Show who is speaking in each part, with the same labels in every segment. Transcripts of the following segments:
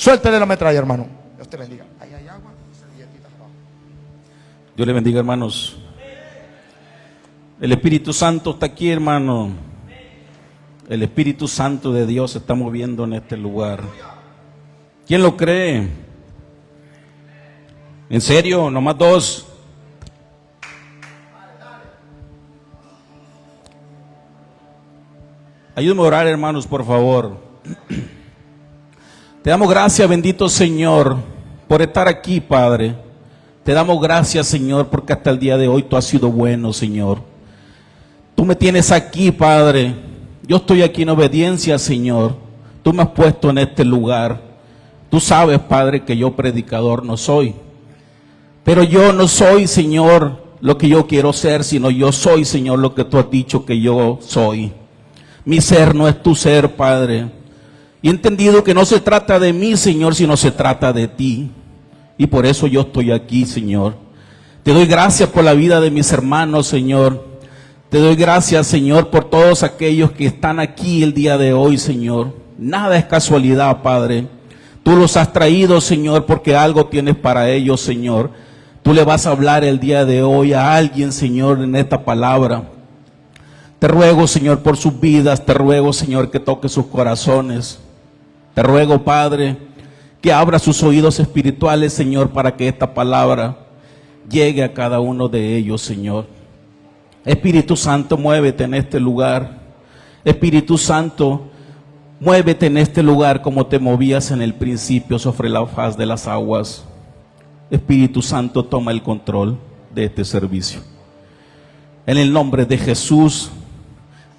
Speaker 1: Suéltele la metralla, hermano. Dios te bendiga. Ahí hay agua y servilletitas abajo.
Speaker 2: Dios le bendiga, hermanos. El Espíritu Santo está aquí, hermano. El Espíritu Santo de Dios se está moviendo en este lugar. ¿Quién lo cree? ¿En serio? Nomás dos. Ayúdenme a orar, hermanos, por favor. Te damos gracias, bendito Señor, por estar aquí, Padre. Te damos gracias, Señor, porque hasta el día de hoy tú has sido bueno, Señor. Tú me tienes aquí, Padre. Yo estoy aquí en obediencia, Señor. Tú me has puesto en este lugar. Tú sabes, Padre, que yo predicador no soy. Pero yo no soy, Señor, lo que yo quiero ser, sino yo soy, Señor, lo que tú has dicho que yo soy. Mi ser no es tu ser, Padre. Y he entendido que no se trata de mí, Señor, sino se trata de ti. Y por eso yo estoy aquí, Señor. Te doy gracias por la vida de mis hermanos, Señor. Te doy gracias, Señor, por todos aquellos que están aquí el día de hoy, Señor. Nada es casualidad, Padre. Tú los has traído, Señor, porque algo tienes para ellos, Señor. Tú le vas a hablar el día de hoy a alguien, Señor, en esta palabra. Te ruego, Señor, por sus vidas. Te ruego, Señor, que toque sus corazones. Te ruego, Padre, que abra sus oídos espirituales, Señor, para que esta palabra llegue a cada uno de ellos, Señor. Espíritu Santo, muévete en este lugar. Espíritu Santo, muévete en este lugar como te movías en el principio sobre la faz de las aguas. Espíritu Santo, toma el control de este servicio. En el nombre de Jesús,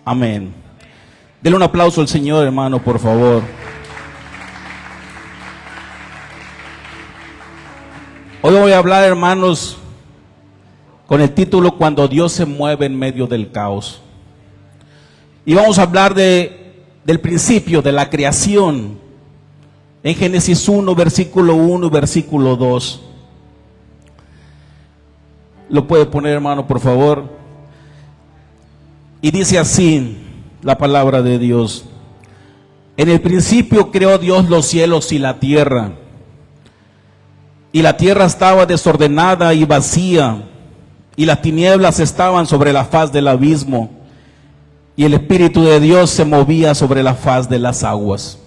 Speaker 2: amén. Denle un aplauso al Señor, hermano, por favor. Hoy voy a hablar, hermanos, con el título Cuando Dios se mueve en medio del caos. Y vamos a hablar del principio de la creación. En Génesis 1, versículo 1 y versículo 2. Lo puede poner, hermano, por favor. Y dice así la palabra de Dios. En el principio creó Dios los cielos y la tierra. Y la tierra estaba desordenada y vacía, y las tinieblas estaban sobre la faz del abismo, y el Espíritu de Dios se movía sobre la faz de las aguas.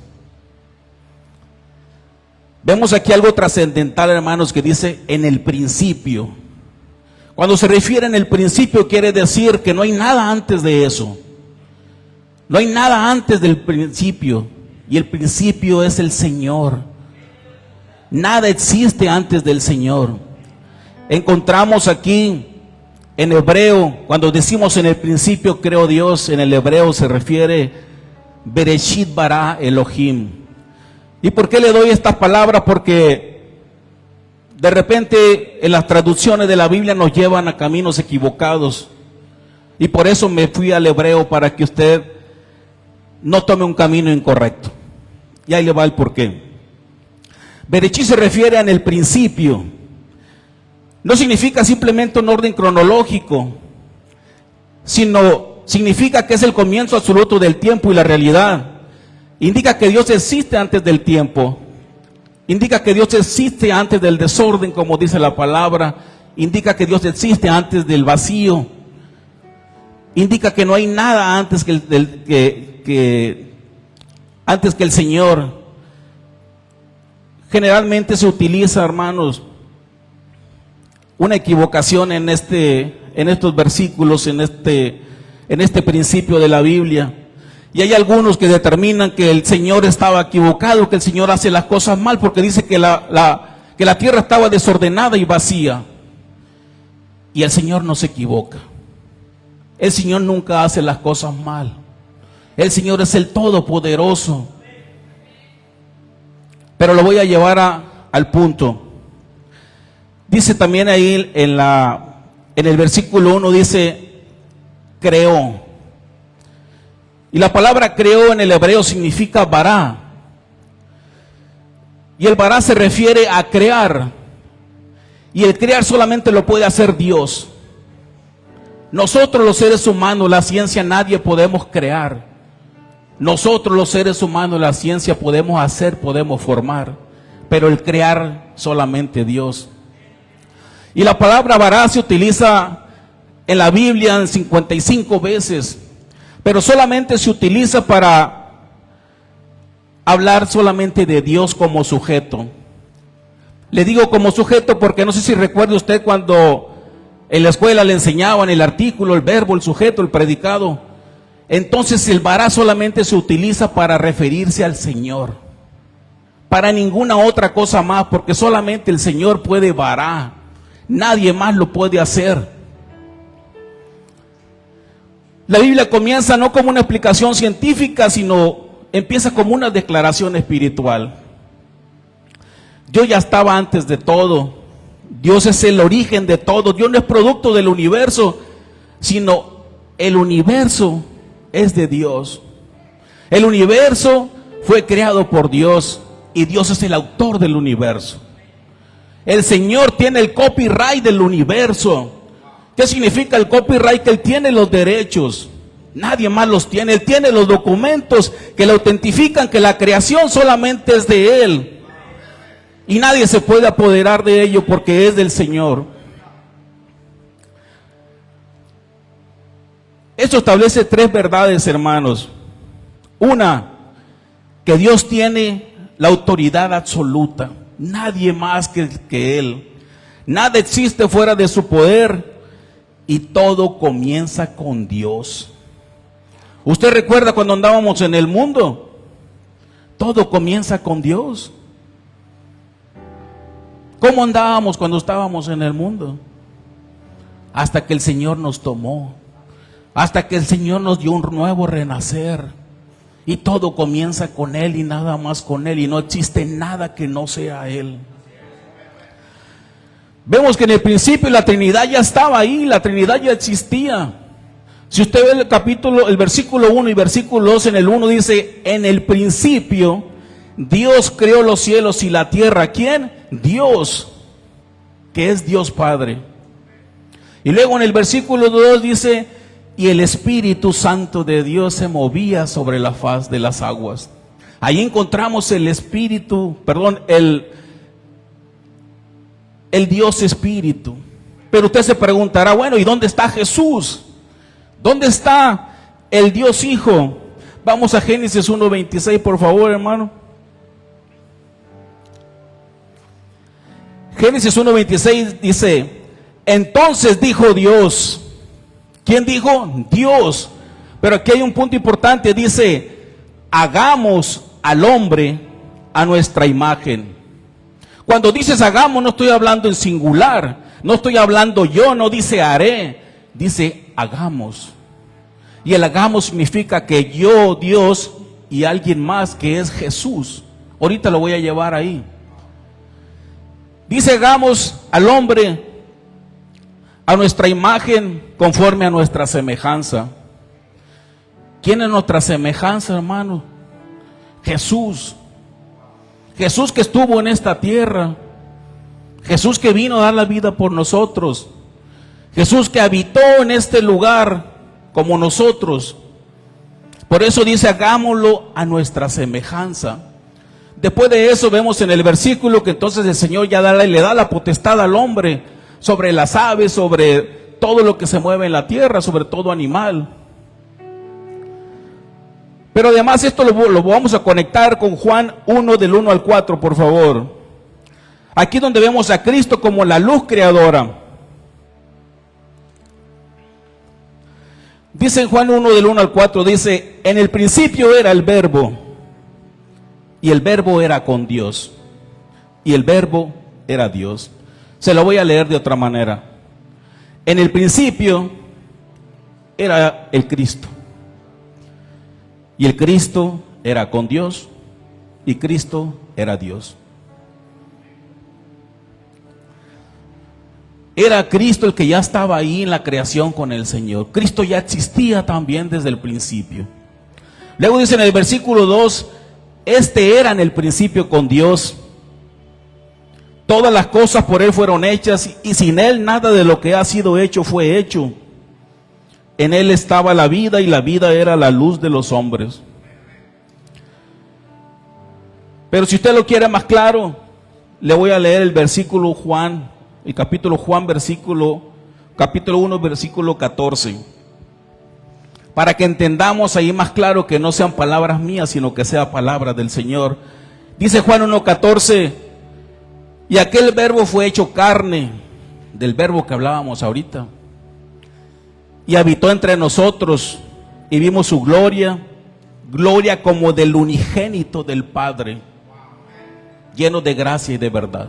Speaker 2: Vemos aquí algo trascendental, hermanos, que dice en el principio. Cuando se refiere en el principio, quiere decir que no hay nada antes de eso. No hay nada antes del principio, y el principio es el Señor. Nada existe antes del Señor. Encontramos aquí en hebreo, cuando decimos en el principio creó Dios, en el hebreo se refiere Bereshit bara Elohim. ¿Y por qué le doy estas palabras? Porque de repente en las traducciones de la Biblia nos llevan a caminos equivocados. Y por eso me fui al hebreo, para que usted no tome un camino incorrecto. Y ahí le va el porqué. Bereshit se refiere en el principio. No significa simplemente un orden cronológico, sino significa que es el comienzo absoluto del tiempo y la realidad. Indica que Dios existe antes del tiempo. Indica que Dios existe antes del desorden, como dice la palabra. Indica que Dios existe antes del vacío. Indica que no hay nada antes que el Señor. Generalmente se utiliza, hermanos, una equivocación en estos versículos, en este principio de la Biblia. Y hay algunos que determinan que el Señor estaba equivocado, que el Señor hace las cosas mal, porque dice que la tierra estaba desordenada y vacía. Y el Señor no se equivoca. El Señor nunca hace las cosas mal. El Señor es el Todopoderoso. Pero lo voy a llevar al punto. Dice también ahí en el versículo 1, dice, creó. Y la palabra creó en el hebreo significa bará. Y el bará se refiere a crear. Y el crear solamente lo puede hacer Dios. Nosotros los seres humanos, la ciencia, nadie podemos crear. Nosotros los seres humanos, la ciencia, podemos hacer, podemos formar. pero el crear solamente Dios. Y la palabra vará se utiliza en la Biblia en 55 veces, pero solamente se utiliza para hablar solamente de Dios como sujeto. Le digo como sujeto porque no sé si recuerda usted cuando en la escuela le enseñaban el artículo, el verbo, el sujeto, el predicado. Entonces el vará solamente se utiliza para referirse al Señor, para ninguna otra cosa más, porque solamente el Señor puede vará, nadie más lo puede hacer. La Biblia comienza no como una explicación científica, sino empieza como una declaración espiritual. Yo ya estaba antes de todo. Dios es el origen de todo. Dios no es producto del universo, sino el universo es de Dios. El universo fue creado por Dios y Dios es el autor del universo. El Señor tiene el copyright del universo. ¿Qué significa el copyright? Que Él tiene los derechos. Nadie más los tiene. Él tiene los documentos que le autentifican que la creación solamente es de Él. Y nadie se puede apoderar de ello porque es del Señor. Esto establece tres verdades, hermanos. Una, que Dios tiene la autoridad absoluta. Nadie más que Él. Nada existe fuera de su poder. Y todo comienza con Dios. ¿Usted recuerda cuando andábamos en el mundo? Todo comienza con Dios. ¿Cómo andábamos cuando estábamos en el mundo? Hasta que el Señor nos tomó. Hasta que el Señor nos dio un nuevo renacer. Y todo comienza con Él y nada más con Él. Y no existe nada que no sea Él. Vemos que en el principio la Trinidad ya estaba ahí, la Trinidad ya existía. Si usted ve el versículo 1 y versículo 2, en el 1 dice, en el principio Dios creó los cielos y la tierra. ¿Quién? Dios, que es Dios Padre. Y luego en el versículo 2 dice, y el Espíritu Santo de Dios se movía sobre la faz de las aguas. Ahí encontramos el Dios Espíritu. Pero usted se preguntará, bueno, ¿y dónde está Jesús? ¿Dónde está el Dios Hijo? Vamos a Génesis 1:26, por favor, hermano. Génesis 1:26 dice, entonces dijo Dios. ¿Quién dijo? Dios. Pero aquí hay un punto importante, dice, hagamos al hombre a nuestra imagen. Cuando dices hagamos, no estoy hablando en singular, no estoy hablando yo, no dice haré, dice hagamos. Y el hagamos significa que yo, Dios, y alguien más que es Jesús. Ahorita lo voy a llevar ahí. Dice hagamos al hombre a nuestra imagen conforme a nuestra semejanza. ¿Quién es nuestra semejanza, hermano? Jesús. Jesús que estuvo en esta tierra. Jesús que vino a dar la vida por nosotros. Jesús que habitó en este lugar como nosotros. Por eso dice hagámoslo a nuestra semejanza. Después de eso vemos en el versículo que entonces el Señor ya le da la potestad al hombre sobre las aves, sobre todo lo que se mueve en la tierra, sobre todo animal. Pero además esto lo vamos a conectar con Juan 1 del 1 al 4, por favor. Aquí donde vemos a Cristo como la luz creadora. Dice en Juan 1 del 1 al 4, dice, en el principio era el verbo, y el verbo era con Dios, y el verbo era Dios. Se lo voy a leer de otra manera. En el principio era el Cristo. Y el Cristo era con Dios y Cristo era Dios. Era Cristo el que ya estaba ahí en la creación con el Señor. Cristo ya existía también desde el principio. Luego dice en el versículo 2, este era en el principio con Dios. Todas las cosas por Él fueron hechas y sin Él nada de lo que ha sido hecho fue hecho. En Él estaba la vida y la vida era la luz de los hombres. Pero si usted lo quiere más claro, le voy a leer el versículo Juan, el capítulo Juan, capítulo 1, versículo 14. Para que entendamos ahí más claro que no sean palabras mías, sino que sea palabra del Señor. Dice Juan 1:14, y aquel verbo fue hecho carne, del verbo que hablábamos ahorita, y habitó entre nosotros, y vimos su gloria, gloria como del unigénito del Padre, lleno de gracia y de verdad.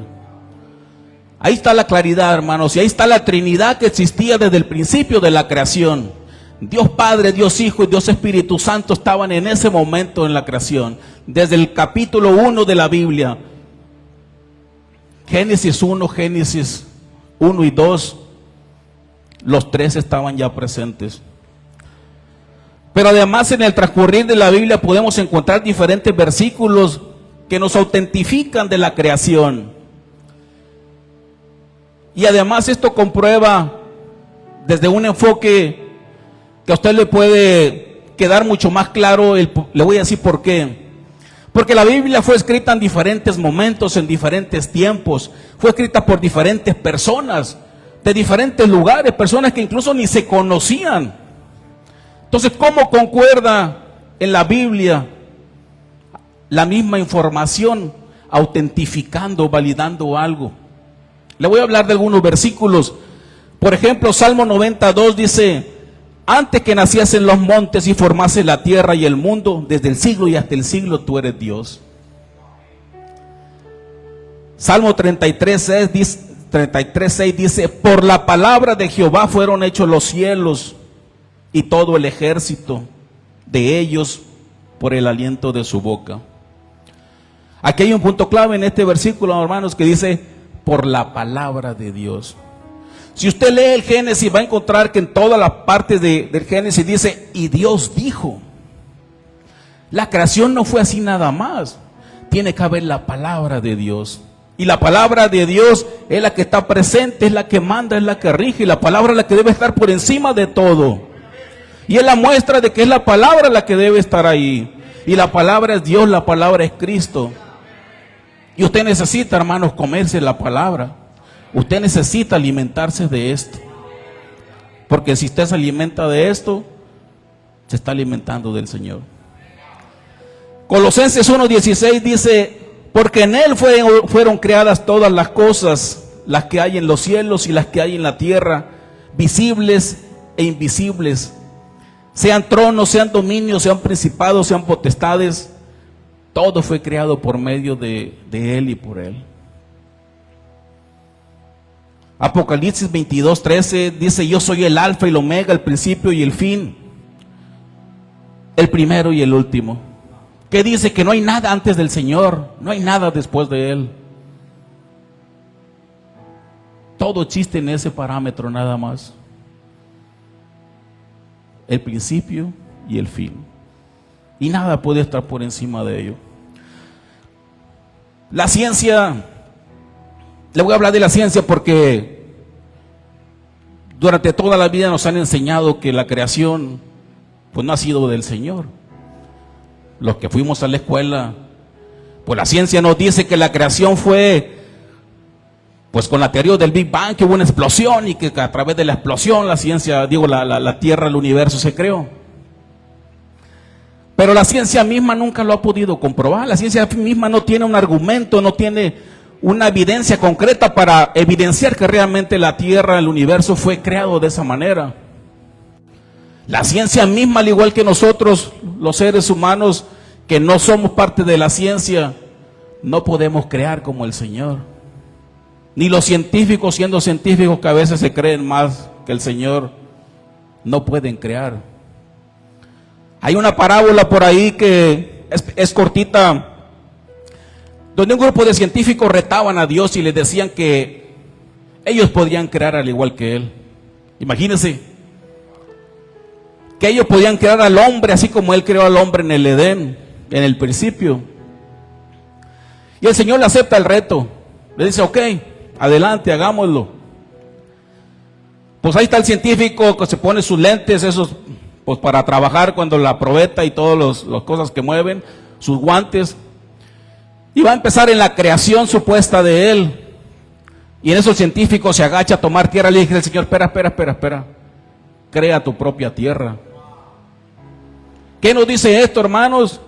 Speaker 2: Ahí está la claridad, hermanos, y ahí está la Trinidad que existía desde el principio de la creación. Dios Padre, Dios Hijo y Dios Espíritu Santo estaban en ese momento en la creación. Desde el capítulo 1 de la Biblia, Génesis 1, Génesis 1 y 2, los tres estaban ya presentes. Pero además en el transcurrir de la Biblia podemos encontrar diferentes versículos que nos autentifican de la creación. Y además esto comprueba desde un enfoque que a usted le puede quedar mucho más claro, le voy a decir por qué. Porque la Biblia fue escrita en diferentes momentos, en diferentes tiempos. Fue escrita por diferentes personas, de diferentes lugares, personas que incluso ni se conocían. Entonces, ¿cómo concuerda en la Biblia la misma información, autentificando, validando algo? Le voy a hablar de algunos versículos. Por ejemplo, Salmo 92 dice: antes que naciesen los montes y formase la tierra y el mundo, desde el siglo y hasta el siglo tú eres Dios. Salmo 33:6 dice: por la palabra de Jehová fueron hechos los cielos y todo el ejército de ellos por el aliento de su boca. Aquí hay un punto clave en este versículo, hermanos, que dice: por la palabra de Dios. Si usted lee el Génesis, va a encontrar que en todas las partes del Génesis dice: y Dios dijo. La creación no fue así nada más. Tiene que haber la palabra de Dios. Y la palabra de Dios es la que está presente, es la que manda, es la que rige. Y la palabra es la que debe estar por encima de todo. Y es la muestra de que es la palabra la que debe estar ahí. Y la palabra es Dios, la palabra es Cristo. Y usted necesita, hermanos, comerse la palabra. Usted necesita alimentarse de esto. Porque si usted se alimenta de esto, se está alimentando del Señor. Colosenses 1:16 dice: porque en Él fueron creadas todas las cosas, las que hay en los cielos y las que hay en la tierra, visibles e invisibles. Sean tronos, sean dominios, sean principados, sean potestades. Todo fue creado por medio de Él y por Él. Apocalipsis 22:13 dice: yo soy el alfa y el omega, el principio y el fin, el primero y el último. Que dice que no hay nada antes del Señor, no hay nada después de Él. Todo existe en ese parámetro nada más. El principio y el fin. Y nada puede estar por encima de ello. La ciencia, le voy a hablar de la ciencia porque durante toda la vida nos han enseñado que la creación pues no ha sido del Señor. Los que fuimos a la escuela, pues la ciencia nos dice que la creación fue pues con la teoría del Big Bang, que hubo una explosión y que a través de la explosión la ciencia, la Tierra, el universo se creó. Pero la ciencia misma nunca lo ha podido comprobar. La ciencia misma no tiene un argumento, no tiene una evidencia concreta para evidenciar que realmente la Tierra, el universo fue creado de esa manera. La ciencia misma, al igual que nosotros, los seres humanos que no somos parte de la ciencia, no podemos crear como el Señor. Ni los científicos, siendo científicos que a veces se creen más que el Señor, no pueden crear. Hay una parábola por ahí que es cortita, donde un grupo de científicos retaban a Dios y les decían que ellos podían crear al igual que Él. Imagínense, que ellos podían crear al hombre así como Él creó al hombre en el Edén, en el principio. Y el Señor le acepta el reto, le dice: ok, adelante, hagámoslo. Pues ahí está el científico que se pone sus lentes, esos pues para trabajar cuando la probeta y todas las cosas que mueven, sus guantes. Y va a empezar en la creación supuesta de Él. Y en eso el científico se agacha a tomar tierra. Le dije al Señor, espera. Crea tu propia tierra. ¿Qué nos dice esto, hermanos?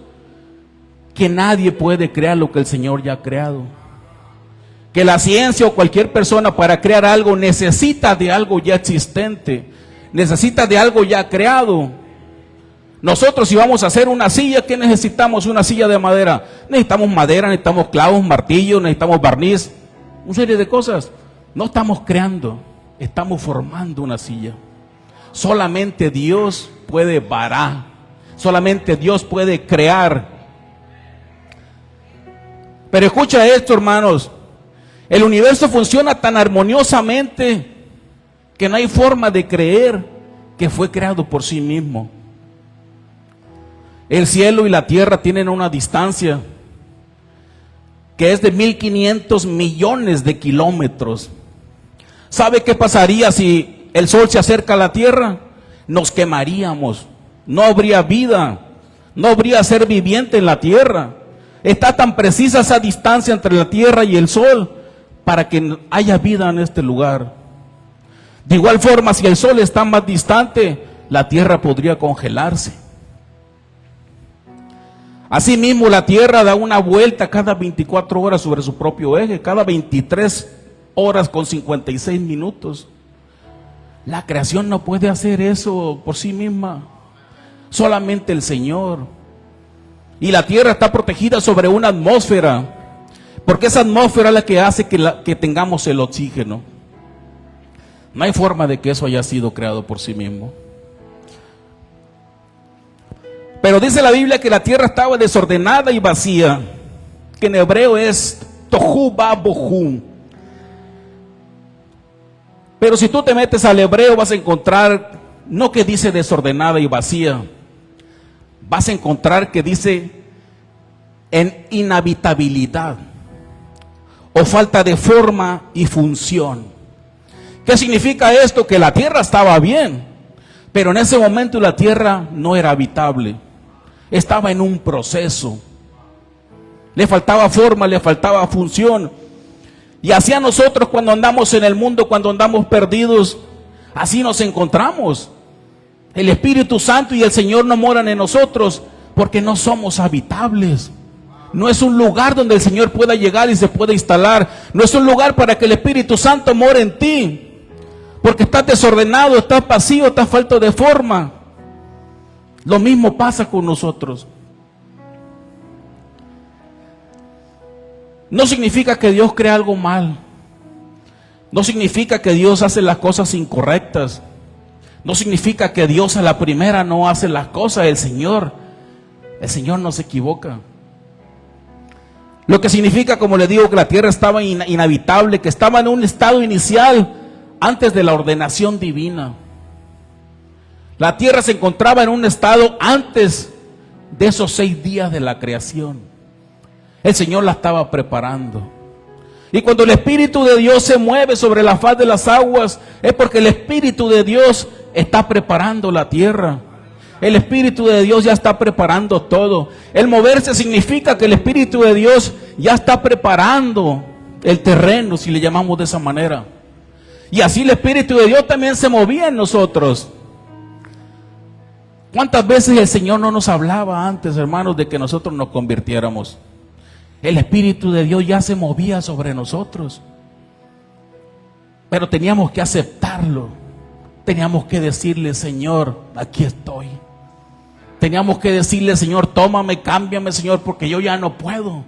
Speaker 2: Que nadie puede crear lo que el Señor ya ha creado. Que la ciencia o cualquier persona para crear algo necesita de algo ya existente. Necesita de algo ya creado. Nosotros si vamos a hacer una silla, ¿qué necesitamos? Una silla de madera. Necesitamos madera, necesitamos clavos, martillos, necesitamos barniz, una serie de cosas. No estamos creando, estamos formando una silla. Solamente Dios puede varar, solamente Dios puede crear. Pero escucha esto, hermanos, el universo funciona tan armoniosamente que no hay forma de creer que fue creado por sí mismo. El cielo y la tierra tienen una distancia que es de 1.500 millones de kilómetros. ¿Sabe qué pasaría si el sol se acerca a la tierra? Nos quemaríamos, no habría vida, no habría ser viviente en la tierra. Está tan precisa esa distancia entre la tierra y el sol para que haya vida en este lugar. De igual forma, si el sol está más distante, la tierra podría congelarse. Asimismo, la tierra da una vuelta cada 24 horas sobre su propio eje, cada 23 horas con 56 minutos. La creación no puede hacer eso por sí misma, solamente el Señor. Y la tierra está protegida sobre una atmósfera, porque esa atmósfera es la que hace que tengamos el oxígeno. No hay forma de que eso haya sido creado por sí mismo. Pero dice la Biblia que la tierra estaba desordenada y vacía, que en hebreo es tohu babohu. Pero si tú te metes al hebreo vas a encontrar, no que dice desordenada y vacía, vas a encontrar que dice en inhabitabilidad o falta de forma y función. ¿Qué significa esto? Que la tierra estaba bien, pero en ese momento la tierra no era habitable. Estaba en un proceso. Le faltaba forma, le faltaba función. Y así a nosotros cuando andamos en el mundo, cuando andamos perdidos, así nos encontramos. El Espíritu Santo y el Señor no moran en nosotros porque no somos habitables. No es un lugar donde el Señor pueda llegar y se pueda instalar. No es un lugar para que el Espíritu Santo more en ti, porque estás desordenado, estás vacío, estás falto de forma. Lo mismo pasa con nosotros. No significa que Dios crea algo mal. No significa que Dios hace las cosas incorrectas. No significa que Dios a la primera no hace las cosas. El Señor no se equivoca. Lo que significa, como le digo, que la tierra estaba inhabitable, que estaba en un estado inicial antes de la ordenación divina. La tierra se encontraba en un estado antes de esos 6 días de la creación. El Señor la estaba preparando. Y cuando el Espíritu de Dios se mueve sobre la faz de las aguas, es porque el Espíritu de Dios está preparando la tierra. El Espíritu de Dios ya está preparando todo. El moverse significa que el Espíritu de Dios ya está preparando el terreno, si le llamamos de esa manera. Y así el Espíritu de Dios también se movía en nosotros. ¿Cuántas veces el Señor no nos hablaba antes, hermanos, de que nosotros nos convirtiéramos? El Espíritu de Dios ya se movía sobre nosotros. Pero teníamos que aceptarlo. Teníamos que decirle, Señor, aquí estoy. Teníamos que decirle, Señor, tómame, cámbiame, Señor, porque yo ya no puedo.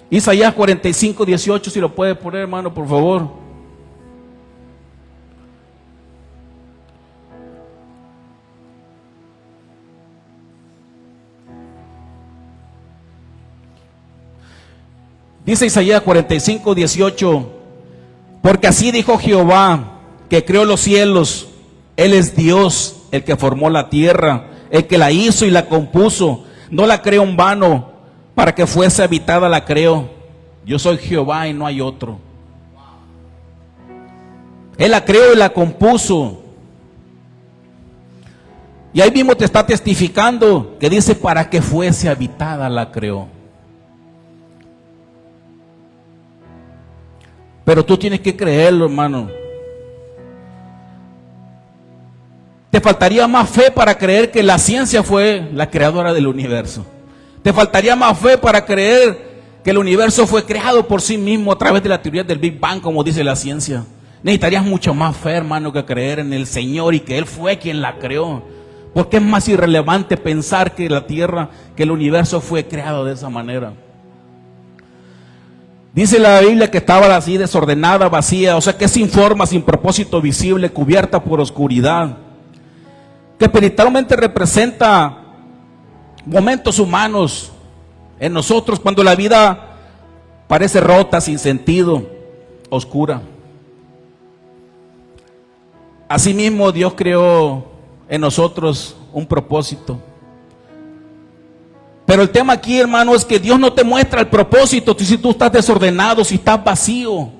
Speaker 2: Isaías 45, 18, si lo puede poner, hermano, por favor. Dice Isaías 45, 18, porque así dijo Jehová, que creó los cielos, Él es Dios, el que formó la tierra, el que la hizo y la compuso, no la creó en vano, para que fuese habitada la creó. Yo soy Jehová y no hay otro. Él la creó y la compuso. Y ahí mismo te está testificando que dice para que fuese habitada la creó. Pero tú tienes que creerlo, hermano. Te faltaría más fe para creer que la ciencia fue la creadora del universo. Te faltaría más fe para creer que el universo fue creado por sí mismo a través de la teoría del Big Bang, como dice la ciencia. Necesitarías mucho más fe, hermano, que creer en el Señor y que Él fue quien la creó. Porque es más irrelevante pensar que la tierra, que el universo fue creado de esa manera. Dice la Biblia que estaba así desordenada, vacía, o sea que sin forma, sin propósito visible, cubierta por oscuridad. Que espiritualmente representa momentos humanos en nosotros cuando la vida parece rota, sin sentido, oscura. Asimismo, Dios creó en nosotros un propósito. Pero el tema aquí, hermano, es que Dios no te muestra el propósito si tú estás desordenado, si estás vacío.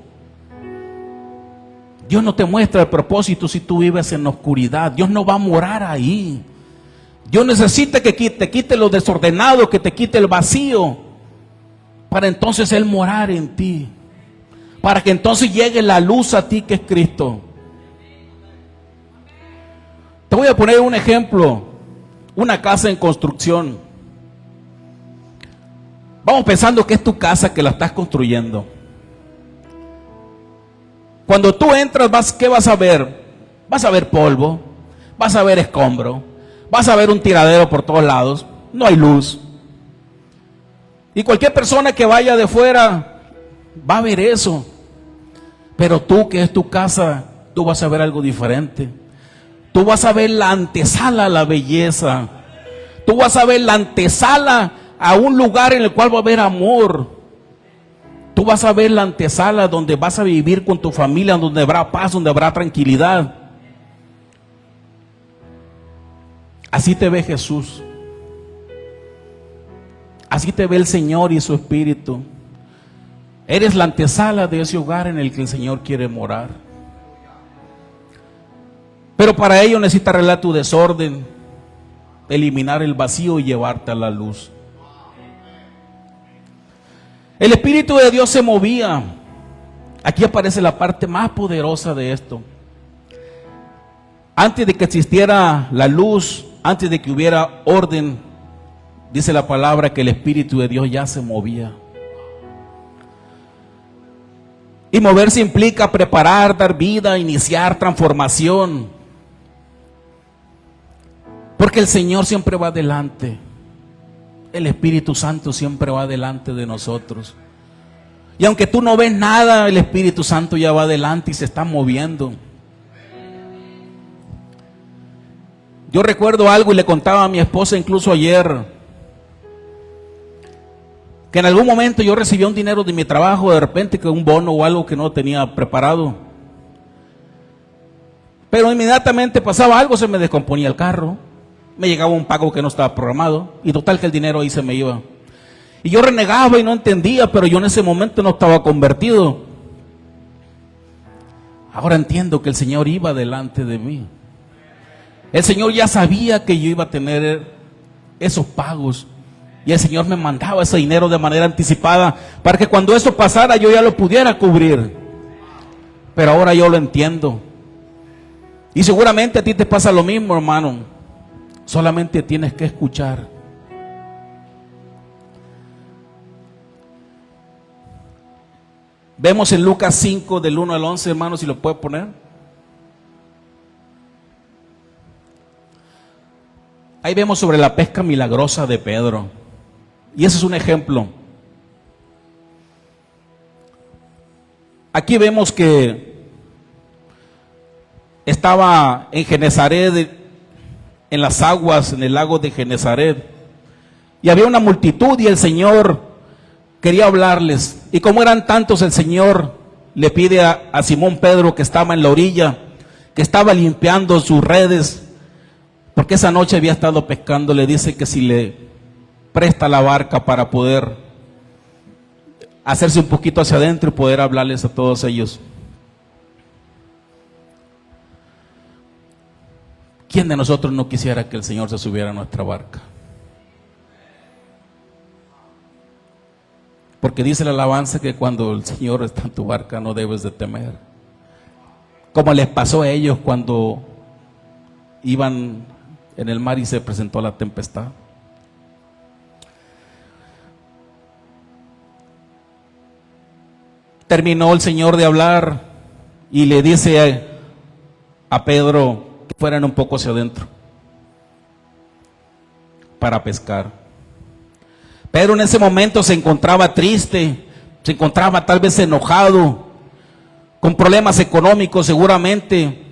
Speaker 2: Dios no te muestra el propósito si tú vives en la oscuridad. Dios no va a morar ahí. Dios necesita que te quite lo desordenado, que te quite el vacío, para entonces Él morar en ti, para que entonces llegue la luz a ti que es Cristo. Te voy a poner un ejemplo, una casa en construcción. Vamos pensando que es tu casa que la estás construyendo. Cuando tú entras, ¿qué vas a ver? Vas a ver polvo, vas a ver escombro, vas a ver un tiradero por todos lados, no hay luz. Y cualquier persona que vaya de fuera va a ver eso. Pero tú, que es tu casa, tú vas a ver algo diferente. Tú vas a ver la antesala a la belleza. Tú vas a ver la antesala a un lugar en el cual va a haber amor. Tú vas a ver la antesala donde vas a vivir con tu familia, donde habrá paz, donde habrá tranquilidad. Así te ve Jesús. Así te ve el Señor y su Espíritu. Eres la antesala de ese hogar en el que el Señor quiere morar. Pero para ello necesitas arreglar tu desorden, eliminar el vacío y llevarte a la luz. El Espíritu de Dios se movía. Aquí aparece la parte más poderosa de esto. Antes de que existiera la luz, antes de que hubiera orden, dice la palabra que el Espíritu de Dios ya se movía. Y moverse implica preparar, dar vida, iniciar transformación. Porque el Señor siempre va adelante. El Espíritu Santo siempre va delante de nosotros. Y aunque tú no ves nada, el Espíritu Santo ya va adelante y se está moviendo. Yo recuerdo algo y le contaba a mi esposa incluso ayer, que en algún momento yo recibía un dinero de mi trabajo, de repente, que un bono o algo que no tenía preparado. Pero inmediatamente pasaba algo, se me descomponía el carro. Me llegaba un pago que no estaba programado y total que el dinero ahí se me iba. Y yo renegaba y no entendía, pero yo en ese momento no estaba convertido. Ahora entiendo que el Señor iba delante de mí. El Señor ya sabía que yo iba a tener esos pagos. Y el Señor me mandaba ese dinero de manera anticipada para que cuando eso pasara yo ya lo pudiera cubrir. Pero ahora yo lo entiendo. Y seguramente a ti te pasa lo mismo, hermano. Solamente tienes que escuchar. Vemos en Lucas 5 del 1 al 11, hermanos, si lo puede poner. Ahí vemos sobre la pesca milagrosa de Pedro. Y ese es un ejemplo. Aquí vemos que estaba en Genezaret, en las aguas, en el lago de Genezaret. Y había una multitud y el Señor quería hablarles. Y como eran tantos, el Señor le pide a Simón Pedro, que estaba en la orilla, que estaba limpiando sus redes, porque esa noche había estado pescando, le dice que si le presta la barca para poder hacerse un poquito hacia adentro y poder hablarles a todos ellos. ¿Quién de nosotros no quisiera que el Señor se subiera a nuestra barca? Porque dice la alabanza que cuando el Señor está en tu barca no debes de temer. Como les pasó a ellos cuando iban en el mar y se presentó la tempestad. Terminó el Señor de hablar y le dice a Pedro que fueran un poco hacia adentro para pescar. Pedro en ese momento se encontraba triste, se encontraba tal vez enojado, con problemas económicos seguramente,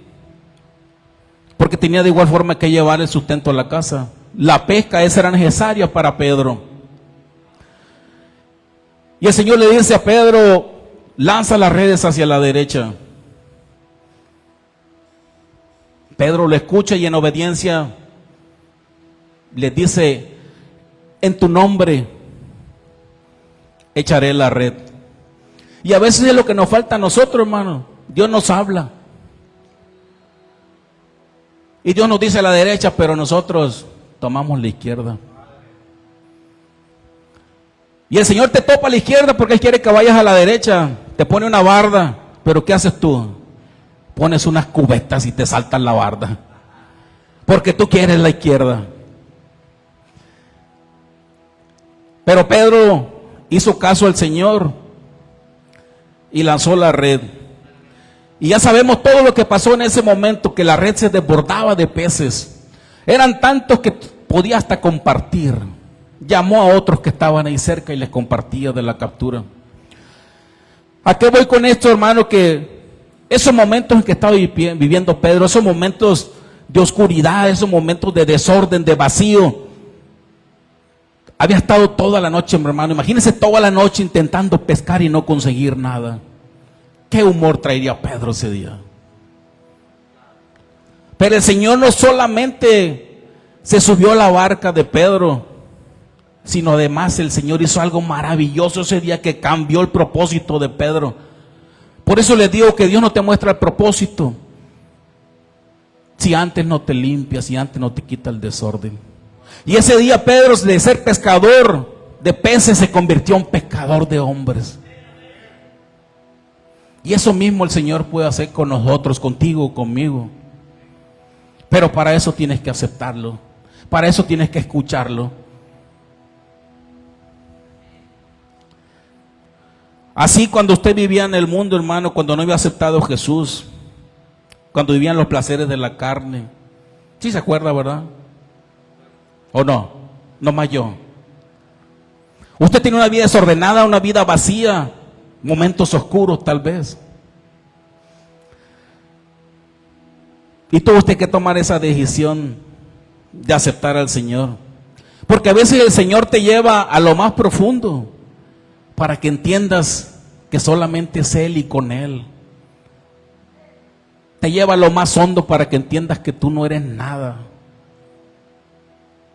Speaker 2: porque tenía de igual forma que llevar el sustento a la casa. La pesca esa era necesaria para Pedro. Y el Señor le dice a Pedro, lanza las redes hacia la derecha. Pedro lo escucha y en obediencia le dice, en tu nombre echaré la red. Y a veces es lo que nos falta a nosotros, hermano. Dios nos habla. Y Dios nos dice a la derecha, pero nosotros tomamos la izquierda. Y el Señor te topa a la izquierda porque Él quiere que vayas a la derecha. Te pone una barda, pero ¿qué haces tú? Pones unas cubetas y te saltas la barda. Porque tú quieres la izquierda. Pero Pedro hizo caso al Señor y lanzó la red. Y ya sabemos todo lo que pasó en ese momento, que la red se desbordaba de peces. Eran tantos que podía hasta compartir. Llamó a otros que estaban ahí cerca y les compartía de la captura. ¿A qué voy con esto, hermano? Que esos momentos en que estaba viviendo Pedro, esos momentos de oscuridad, esos momentos de desorden, de vacío, había estado toda la noche, mi hermano. Imagínense toda la noche intentando pescar y no conseguir nada. ¿Qué humor traería Pedro ese día? Pero el Señor no solamente se subió a la barca de Pedro, sino además el Señor hizo algo maravilloso ese día que cambió el propósito de Pedro. Por eso les digo que Dios no te muestra el propósito si antes no te limpias, si antes no te quita el desorden. Y ese día Pedro, de ser pescador de peces, se convirtió en pescador de hombres. Y eso mismo el Señor puede hacer con nosotros, contigo, conmigo. Pero para eso tienes que aceptarlo. Para eso tienes que escucharlo. Así cuando usted vivía en el mundo, hermano, cuando no había aceptado a Jesús, cuando vivían los placeres de la carne. ¿Sí se acuerda, verdad? ¿O no? No más yo. Usted tiene una vida desordenada, una vida vacía, momentos oscuros tal vez. Y tuvo usted que tomar esa decisión de aceptar al Señor. Porque a veces el Señor te lleva a lo más profundo para que entiendas que solamente es Él y con Él. Te lleva a lo más hondo para que entiendas que tú no eres nada.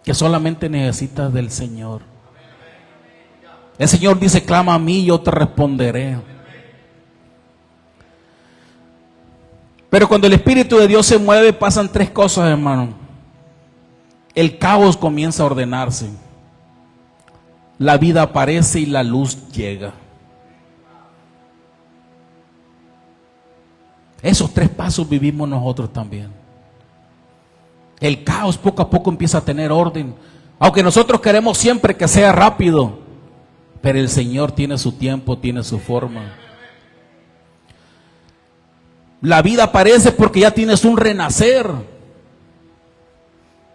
Speaker 2: Que solamente necesitas del Señor. El Señor dice, clama a mí y yo te responderé. Pero cuando el Espíritu de Dios se mueve, pasan tres cosas, hermano. El caos comienza a ordenarse. La vida aparece y la luz llega. Esos tres pasos vivimos nosotros también. El caos poco a poco empieza a tener orden. Aunque nosotros queremos siempre que sea rápido, pero el Señor tiene su tiempo, tiene su forma. La vida aparece porque ya tienes un renacer.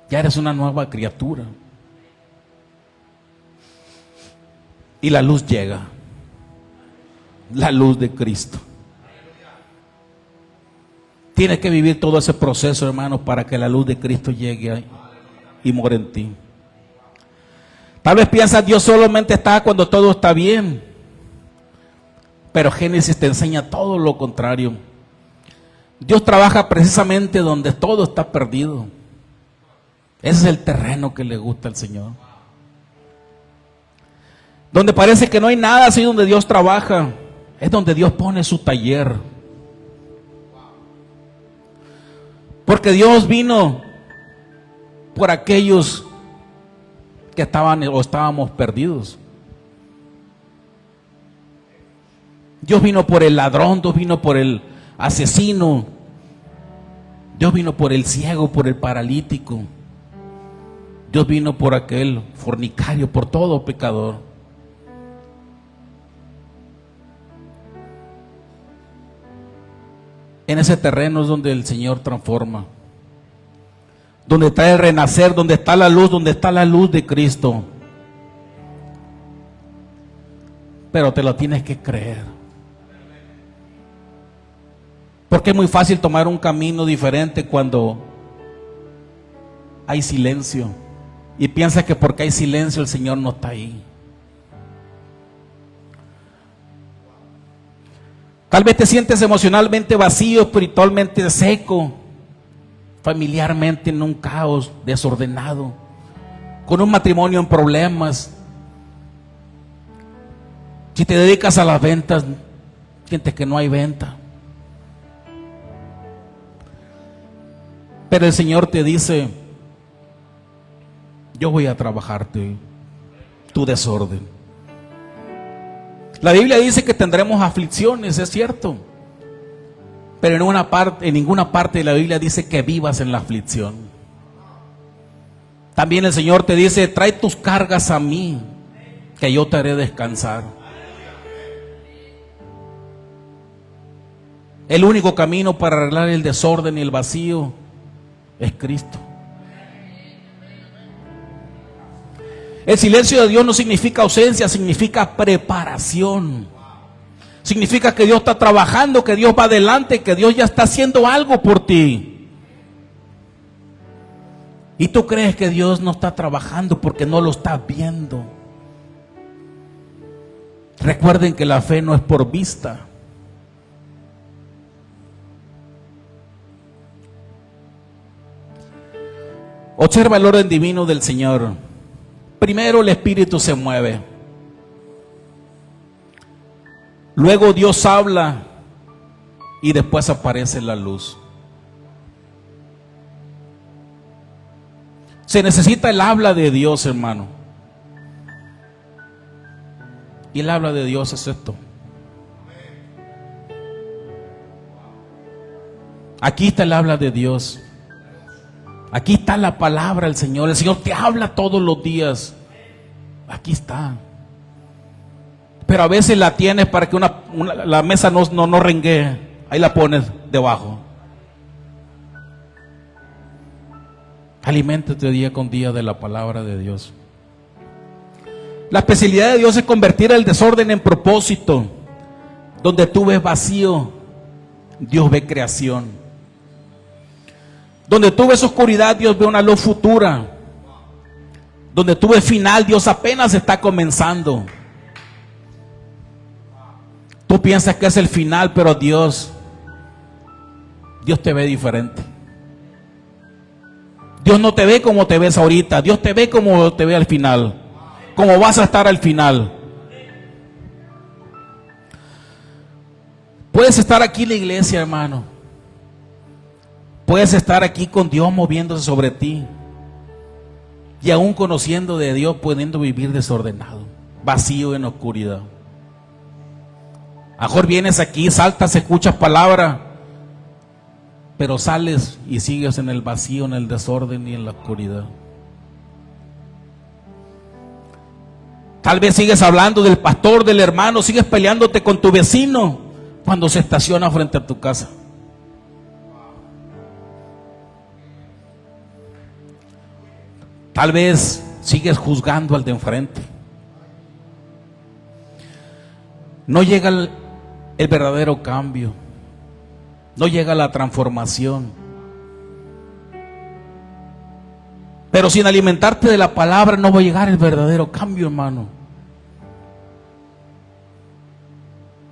Speaker 2: Ya eres una nueva criatura. Y la luz llega. La luz de Cristo. Tienes que vivir todo ese proceso, hermano, para que la luz de Cristo llegue ahí y more en ti. Tal vez piensas, Dios solamente está cuando todo está bien. Pero Génesis te enseña todo lo contrario. Dios trabaja precisamente donde todo está perdido. Ese es el terreno que le gusta al Señor. Donde parece que no hay nada, así donde Dios trabaja. Es donde Dios pone su taller. Porque Dios vino por aquellos que estaban o estábamos perdidos. Dios vino por el ladrón, Dios vino por el asesino, Dios vino por el ciego, por el paralítico, Dios vino por aquel fornicario, por todo pecador. En ese terreno es donde el Señor transforma, donde está el renacer, donde está la luz de Cristo. Pero te lo tienes que creer. Porque es muy fácil tomar un camino diferente cuando hay silencio. Y piensas que porque hay silencio el Señor no está ahí. Tal vez te sientes emocionalmente vacío, espiritualmente seco, familiarmente en un caos desordenado, con un matrimonio en problemas. Si te dedicas a las ventas, sientes que no hay venta. Pero el Señor te dice: yo voy a trabajarte tu desorden. La Biblia dice que tendremos aflicciones, es cierto. Pero en ninguna parte de la Biblia dice que vivas en la aflicción. También el Señor te dice: trae tus cargas a mí, que yo te haré descansar. El único camino para arreglar el desorden y el vacío es Cristo. El silencio de Dios no significa ausencia, significa preparación. Significa que Dios está trabajando, que Dios va adelante, que Dios ya está haciendo algo por ti. Y tú crees que Dios no está trabajando porque no lo estás viendo. Recuerden que la fe no es por vista. Observa el orden divino del Señor. Primero el Espíritu se mueve. Luego Dios habla y después aparece la luz. Se necesita el habla de Dios, hermano. Y el habla de Dios es esto. Aquí está el habla de Dios. Aquí está la palabra del Señor. El Señor te habla todos los días. Aquí está. Pero a veces la tienes para que la mesa no renguee. Ahí la pones debajo. Aliméntate día con día de la palabra de Dios. La especialidad de Dios es convertir el desorden en propósito. Donde tú ves vacío, Dios ve creación. Donde tú ves oscuridad, Dios ve una luz futura. Donde tú ves final, Dios apenas está comenzando. Tú piensas que es el final, pero Dios te ve diferente. Dios no te ve como te ves ahorita. Dios te ve como te ve al final. Como vas a estar al final. Puedes estar aquí en la iglesia, hermano. Puedes estar aquí con Dios moviéndose sobre ti. Y aún conociendo de Dios, pudiendo vivir desordenado, vacío en oscuridad. A lo mejor vienes aquí, saltas, escuchas palabra, pero sales y sigues en el vacío, en el desorden y en la oscuridad. Tal vez sigues hablando del pastor, del hermano, sigues peleándote con tu vecino cuando se estaciona frente a tu casa. Tal vez sigues juzgando al de enfrente. No llega el verdadero cambio. No llega la transformación. Pero sin alimentarte de la palabra no va a llegar el verdadero cambio, hermano.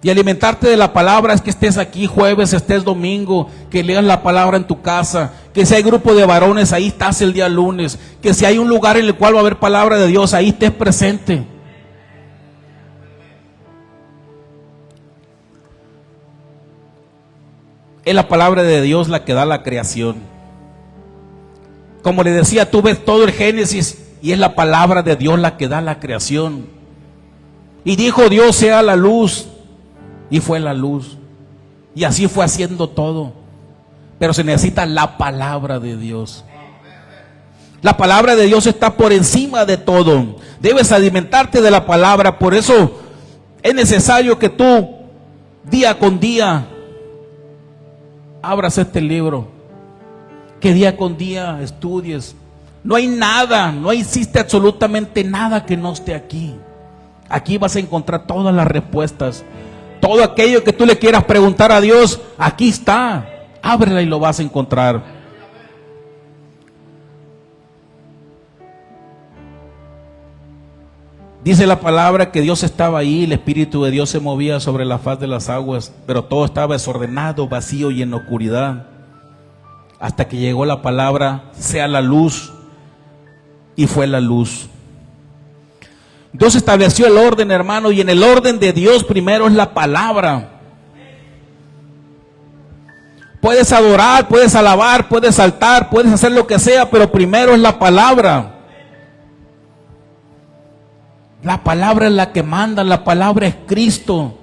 Speaker 2: Y alimentarte de la palabra es que estés aquí jueves, estés domingo, que leas la palabra en tu casa, que si hay grupo de varones, ahí estás el día lunes, que si hay un lugar en el cual va a haber palabra de Dios, ahí estés presente. Es la palabra de Dios la que da la creación. Como le decía, tú ves todo el Génesis y es la palabra de Dios la que da la creación. Y dijo Dios, sea la luz, y fue la luz. Y así fue haciendo todo. Pero se necesita la palabra de Dios. La palabra de Dios está por encima de todo. Debes alimentarte de la palabra. Por eso es necesario que tú, día con día, abras este libro. Que día con día estudies. No hay nada, no existe absolutamente nada que no esté aquí. Aquí vas a encontrar todas las respuestas. Todo aquello que tú le quieras preguntar a Dios, aquí está. Ábrela y lo vas a encontrar. Dice la palabra que Dios estaba ahí, el Espíritu de Dios se movía sobre la faz de las aguas, pero todo estaba desordenado, vacío y en oscuridad. Hasta que llegó la palabra, sea la luz, y fue la luz. Dios estableció el orden, hermano, y en el orden de Dios primero es la palabra. Puedes adorar, puedes alabar, puedes saltar, puedes hacer lo que sea, pero primero es la palabra. La palabra es la que manda, la palabra es Cristo.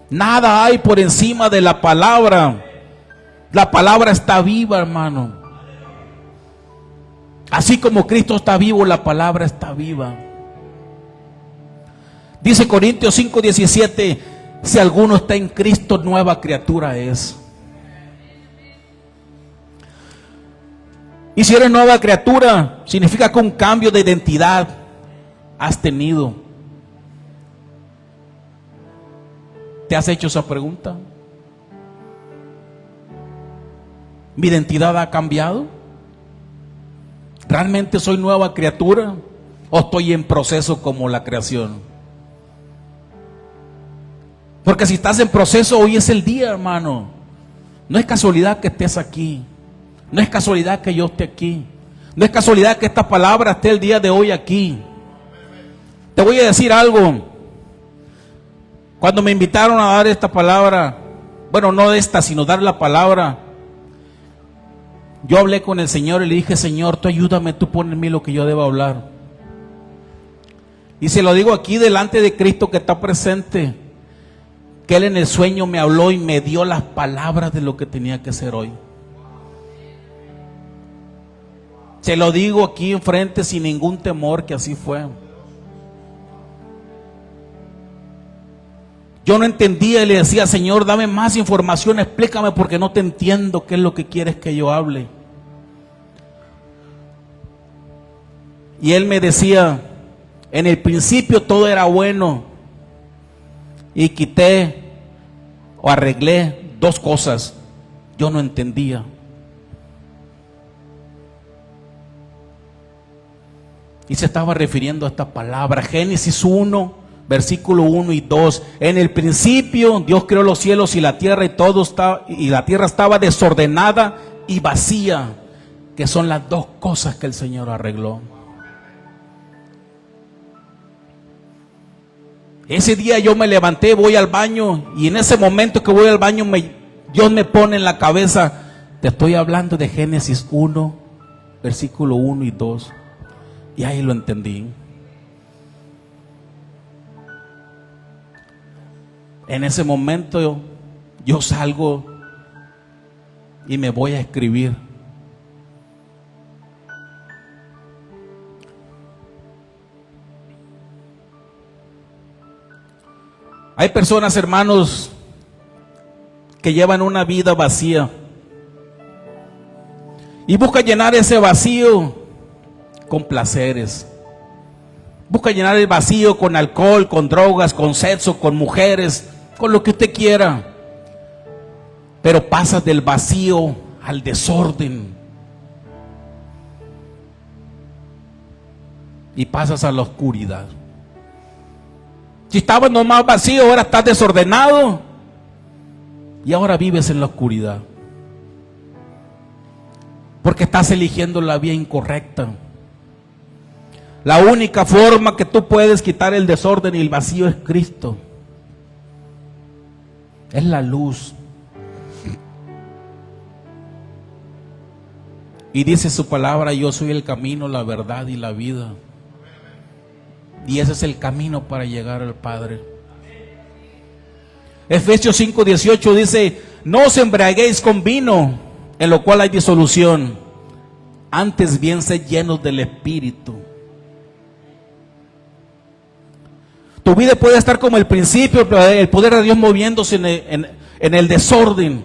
Speaker 2: Nada hay por encima de la palabra. La palabra está viva, hermano. Así como Cristo está vivo, la palabra está viva. Dice Corintios 5:17, si alguno está en Cristo, nueva criatura es. Y si eres nueva criatura, significa que un cambio de identidad has tenido. ¿Te has hecho esa pregunta? ¿Mi identidad ha cambiado? ¿Realmente soy nueva criatura? ¿O estoy en proceso como la creación? Porque si estás en proceso, hoy es el día, hermano. No es casualidad que estés aquí. No es casualidad que yo esté aquí. No es casualidad que esta palabra esté el día de hoy aquí. Te voy a decir algo. Cuando me invitaron a dar esta palabra, bueno, no esta, sino dar la palabra, yo hablé con el Señor y le dije, Señor, tú ayúdame, tú pon en mí lo que yo debo hablar. Y se lo digo aquí delante de Cristo que está presente, que Él en el sueño me habló y me dio las palabras de lo que tenía que hacer hoy. Se lo digo aquí enfrente sin ningún temor que así fue. Yo no entendía y le decía, Señor, dame más información, explícame porque no te entiendo qué es lo que quieres que yo hable. Y Él me decía, en el principio todo era bueno y quité o arreglé dos cosas. Yo no entendía. Y se estaba refiriendo a esta palabra, Génesis 1, versículo 1 y 2. En el principio Dios creó los cielos y la tierra y la tierra estaba desordenada y vacía, que son las dos cosas que el Señor arregló. Ese día yo me levanté, voy al baño y en ese momento que voy al baño Dios me pone en la cabeza, te estoy hablando de Génesis 1, versículo 1 y 2. Y ahí lo entendí. En ese momento yo salgo y me voy a escribir. Hay personas, hermanos, que llevan una vida vacía y buscan llenar ese vacío con placeres. Busca llenar el vacío con alcohol, con drogas, con sexo, con mujeres, con lo que usted quiera. Pero pasas del vacío al desorden. Y pasas a la oscuridad. Si estabas nomás vacío, ahora estás desordenado. Y ahora vives en la oscuridad. Porque estás eligiendo la vía incorrecta. La única forma que tú puedes quitar el desorden y el vacío es Cristo. Es la luz. Y dice su palabra: yo soy el camino, la verdad y la vida. Y ese es el camino para llegar al Padre. Efesios 5:18 dice: no os embriaguéis con vino, en lo cual hay disolución, antes bien sed llenos del Espíritu. Tu vida puede estar como el principio, el poder de Dios moviéndose en el desorden,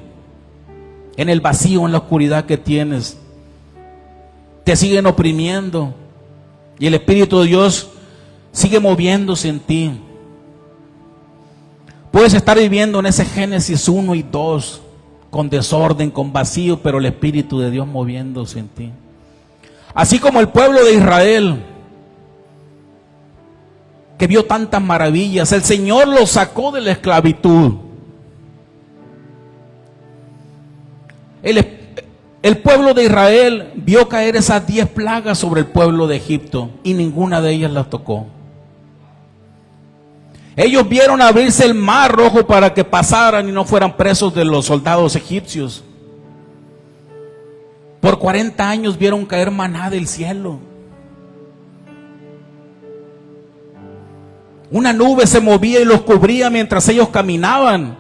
Speaker 2: en el vacío, en la oscuridad que tienes. Te siguen oprimiendo y el Espíritu de Dios sigue moviéndose en ti. Puedes estar viviendo en ese Génesis 1 y 2, con desorden, con vacío, pero el Espíritu de Dios moviéndose en ti. Así como el pueblo de Israel, que vio tantas maravillas, el Señor los sacó de la esclavitud. El pueblo de Israel vio caer esas 10 plagas sobre el pueblo de Egipto y ninguna de ellas las tocó. Ellos vieron abrirse el mar rojo para que pasaran y no fueran presos de los soldados egipcios. Por 40 años vieron caer maná del cielo. Una nube se movía y los cubría mientras ellos caminaban.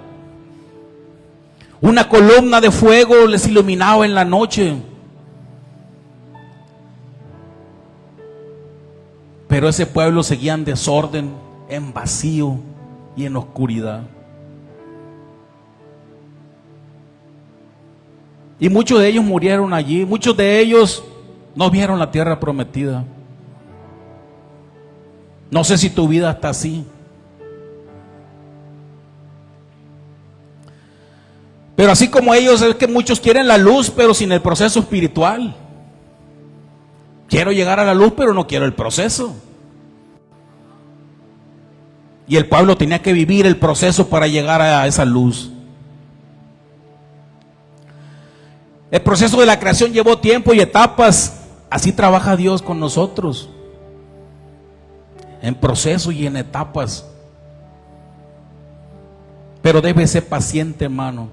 Speaker 2: Una columna de fuego les iluminaba en la noche. Pero ese pueblo seguía en desorden, en vacío y en oscuridad. Y muchos de ellos murieron allí. Muchos de ellos no vieron la tierra prometida. No sé si tu vida está así. Pero así como ellos, es que muchos quieren la luz, pero sin el proceso espiritual. Quiero llegar a la luz, pero no quiero el proceso. Y el pueblo tenía que vivir el proceso para llegar a esa luz. El proceso de la creación llevó tiempo y etapas. Así trabaja Dios con nosotros, en proceso y en etapas. Pero debes ser paciente, hermano.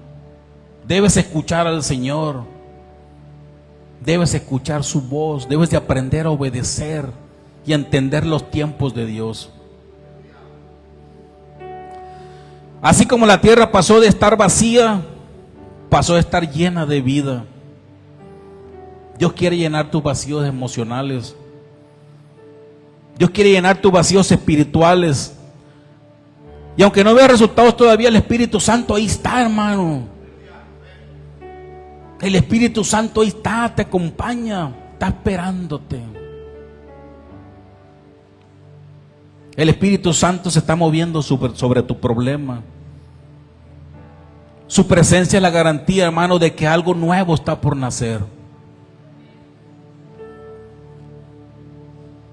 Speaker 2: Debes escuchar al Señor. Debes escuchar su voz. Debes de aprender a obedecer y a entender los tiempos de Dios. Así como la tierra pasó de estar vacía, pasó a estar llena de vida. Dios quiere llenar tus vacíos emocionales. Dios quiere llenar tus vacíos espirituales. Y aunque no veas resultados todavía, el Espíritu Santo ahí está, hermano. El Espíritu Santo ahí está, te acompaña, está esperándote. El Espíritu Santo se está moviendo sobre tu problema. Su presencia es la garantía, hermano, de que algo nuevo está por nacer.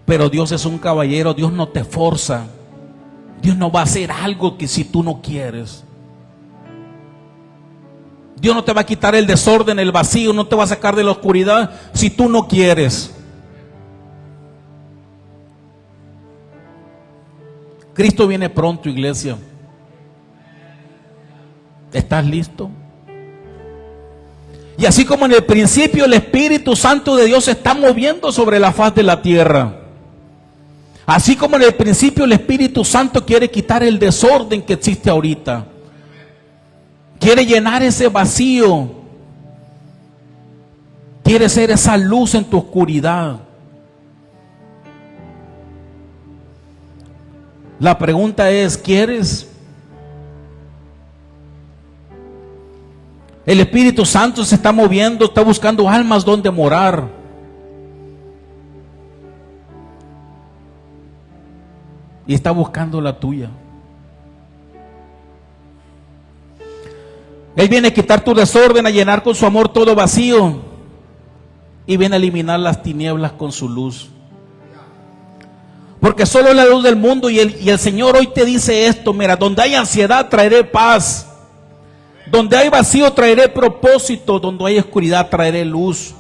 Speaker 2: Pero Dios es un caballero, Dios no te forza. Dios no va a hacer algo que si tú no quieres. Dios no te va a quitar el desorden, el vacío, no te va a sacar de la oscuridad si tú no quieres. Cristo viene pronto, iglesia. ¿Estás listo? Y así como en el principio el Espíritu Santo de Dios se está moviendo sobre la faz de la tierra, así como en el principio el Espíritu Santo quiere quitar el desorden que existe ahorita. Quiere llenar ese vacío. Quiere ser esa luz en tu oscuridad. La pregunta es, ¿quieres? El Espíritu Santo se está moviendo, está buscando almas donde morar. Y está buscando la tuya. Él viene a quitar tu desorden, a llenar con su amor todo vacío. Y viene a eliminar las tinieblas con su luz. Porque solo es la luz del mundo. Y el Señor hoy te dice esto: mira, donde hay ansiedad traeré paz. Donde hay vacío traeré propósito. Donde hay oscuridad traeré luz.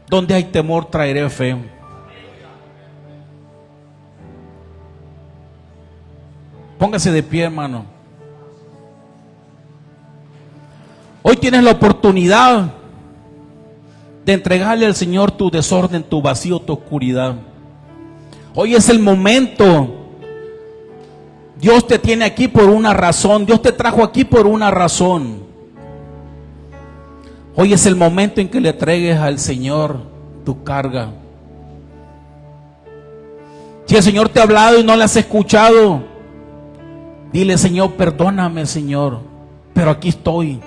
Speaker 2: Donde hay temor traeré fe. Póngase de pie, hermano. Hoy tienes la oportunidad de entregarle al Señor tu desorden, tu vacío, tu oscuridad. Hoy es el momento. Dios te tiene aquí por una razón. Dios te trajo aquí por una razón. Hoy es el momento en que le entregues al Señor tu carga. Si el Señor te ha hablado y no le has escuchado, dile: Señor, perdóname, Señor, pero aquí estoy.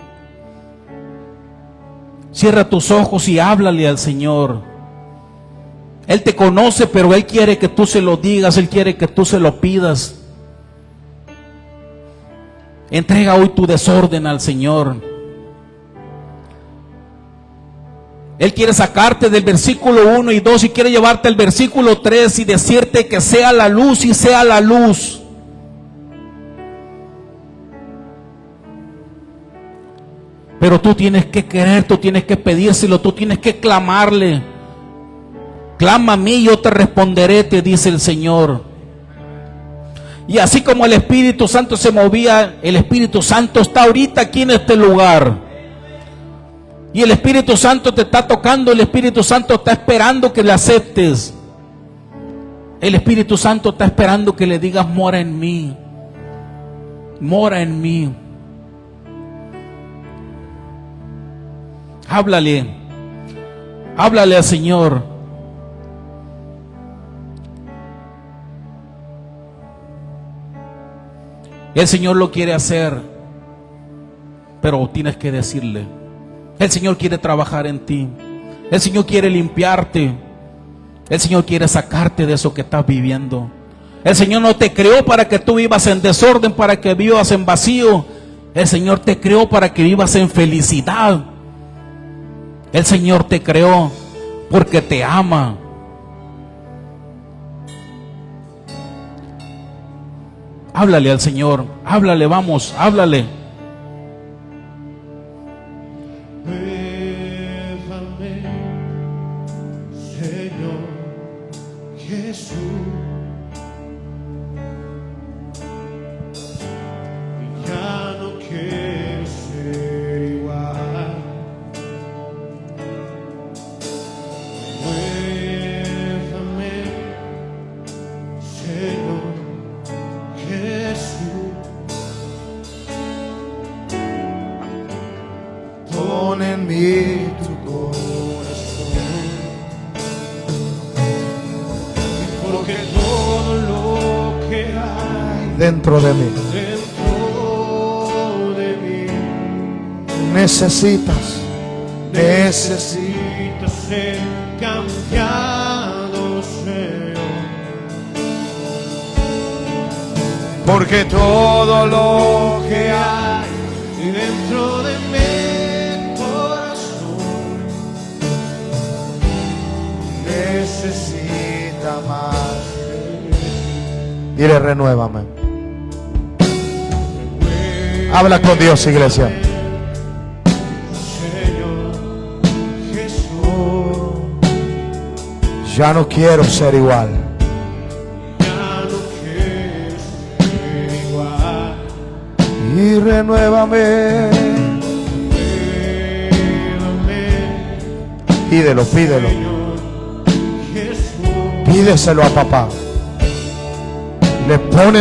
Speaker 2: Cierra tus ojos y háblale al Señor. Él te conoce, pero Él quiere que tú se lo digas, Él quiere que tú se lo pidas. Entrega hoy tu desorden al Señor. Él quiere sacarte del versículo 1 y 2 y quiere llevarte al versículo 3 y decirte que sea la luz y sea la luz. Pero tú tienes que querer, tú tienes que pedírselo, tú tienes que clamarle. Clama a mí y yo te responderé, te dice el Señor. Y así como el Espíritu Santo se movía, el Espíritu Santo está ahorita aquí en este lugar. Y el Espíritu Santo te está tocando, el Espíritu Santo está esperando que le aceptes. El Espíritu Santo está esperando que le digas: mora en mí, mora en mí. Háblale, háblale al Señor. El Señor lo quiere hacer, pero tienes que decirle. El Señor quiere trabajar en ti. El Señor quiere limpiarte. El Señor quiere sacarte de eso que estás viviendo. El Señor no te creó para que tú vivas en desorden, para que vivas en vacío. El Señor te creó para que vivas en felicidad. El Señor te creó porque te ama. Háblale al Señor, háblale, vamos, háblale.
Speaker 3: Muévame, Señor Jesús. Ya no quiero ser igual. Muévame, Señor Jesús.
Speaker 1: Pon en mí tu corazón,
Speaker 3: Porque todo lo que hay
Speaker 1: dentro de mí.
Speaker 3: dentro de mí
Speaker 1: Necesitas
Speaker 3: necesita ser cambiado, Señor.
Speaker 1: porque todo lo
Speaker 3: Que hay dentro de mi corazón
Speaker 1: necesita más. Dile: renuévame. Habla con Dios, iglesia.
Speaker 3: Señor Jesús.
Speaker 1: Ya no quiero ser igual.
Speaker 3: Ya no quiero ser igual.
Speaker 1: Y renuévame.
Speaker 3: Muévame,
Speaker 1: Pídelo, pídelo.
Speaker 3: Señor Jesús.
Speaker 1: Pídeselo a papá. Le pone